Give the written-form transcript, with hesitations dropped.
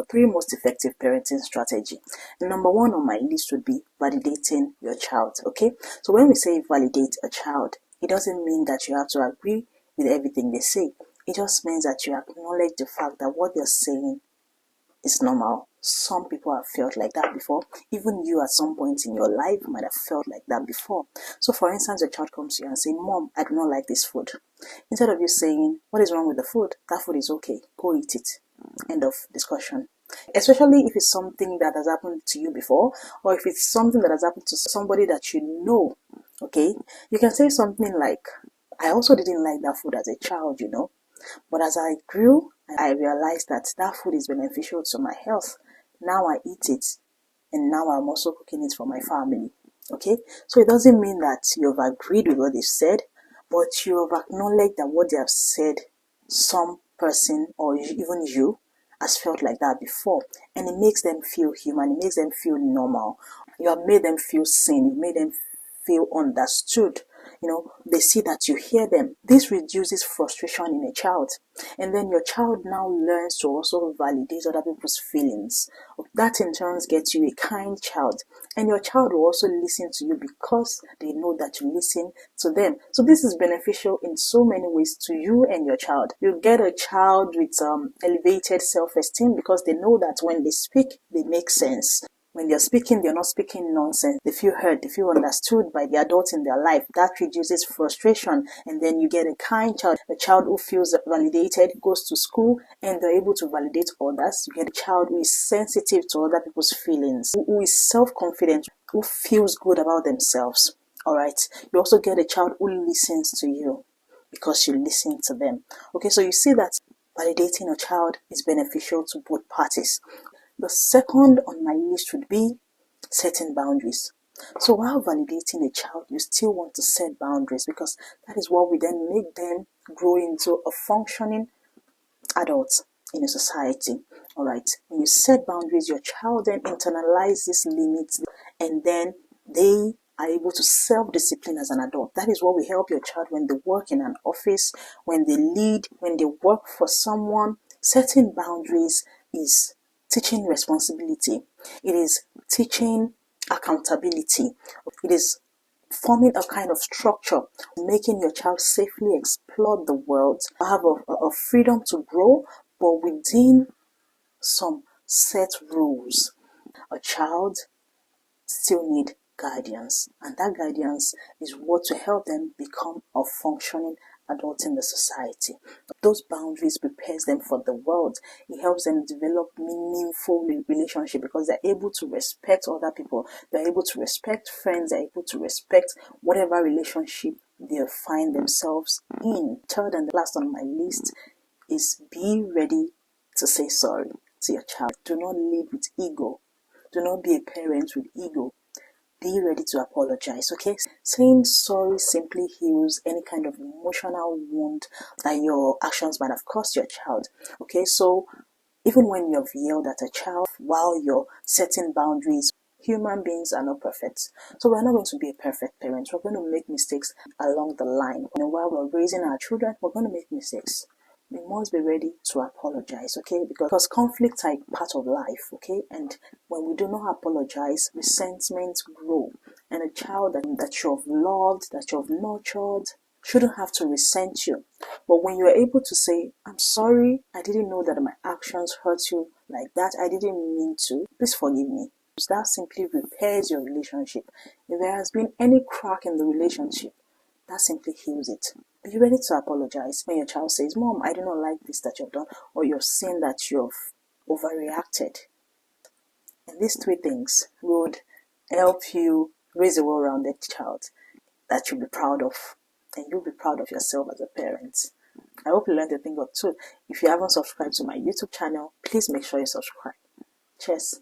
three most effective parenting strategy. Number one on my list would be validating your child. Okay, so when we say validate a child, it doesn't mean that you have to agree with everything they say. It just means that you acknowledge the fact that what they're saying is normal. Some people have felt like that before. Even you at some point in your life might have felt like that before. So for instance, your child comes to you and say, Mom, I do not like this food. Instead of you saying, what is wrong with the food? That food is okay. Go eat it. End of discussion. Especially if it's something that has happened to you before, or if it's something that has happened to somebody that you know. Okay, you can say something like, I also didn't like that food as a child, but as I grew, I realized that that food is beneficial to my health. Now I eat it, and now I'm also cooking it for my family. Okay, so it doesn't mean that you've agreed with what they've said, but you have acknowledged that what they have said, some person or even you has felt like that before, and it makes them feel human. It makes them feel normal. You have made them feel seen. You made them feel understood. They see that you hear them. This reduces frustration in a child. And then your child now learns to also validate other people's feelings. That in turn gets you a kind child. And your child will also listen to you because they know that you listen to them. So this is beneficial in so many ways to you and your child. You get a child with elevated self-esteem because they know that when they speak, they make sense. When they're speaking, they're not speaking nonsense. They feel heard, they feel understood by the adults in their life. That reduces frustration. And then you get a kind child, a child who feels validated, goes to school, and they're able to validate others. You get a child who is sensitive to other people's feelings, who is self-confident, who feels good about themselves. All right. You also get a child who listens to you because you listen to them. Okay, so you see that validating a child is beneficial to both parties. The second on my list would be setting boundaries. So while validating a child, you still want to set boundaries because that is what will then make them grow into a functioning adult in a society. All right. When you set boundaries, your child then internalizes limits and then they are able to self-discipline as an adult. That is what will help your child when they work in an office, when they lead, when they work for someone. Setting boundaries is teaching responsibility. It is teaching accountability. It is forming a kind of structure, making your child safely explore the world, have a freedom to grow, but within some set rules. A child still need guidance, and that guidance is what to help them become a functioning adult in the society. Those boundaries prepares them for the world. It helps them develop meaningful relationship because they're able to respect other people. They're able to respect friends. They're able to respect whatever relationship they find themselves in. Third and last on my list is be ready to say sorry to your child. Do not live with ego. Do not be a parent with ego. Be ready to apologize, okay? Saying sorry simply heals any kind of emotional wound that your actions might have caused your child, okay? So even when you've yelled at a child while you're setting boundaries, human beings are not perfect. So we're not going to be a perfect parent. We're going to make mistakes along the line. And while we're raising our children, we're going to make mistakes. We must be ready to apologize, okay? Because conflicts are part of life, okay? And when we do not apologize, resentments grow. And a child that you've loved, that you've nurtured, shouldn't have to resent you. But when you're able to say, I'm sorry, I didn't know that my actions hurt you like that. I didn't mean to. Please forgive me. That simply repairs your relationship. If there has been any crack in the relationship, that simply heals it. Be ready to apologize when your child says, Mom, I do not like this that you've done, or you've seen that you've overreacted. And these three things would help you raise a well-rounded child that you'll be proud of, and you'll be proud of yourself as a parent. I hope you learned a thing or two. If you haven't subscribed to my YouTube channel, please make sure you subscribe. Cheers.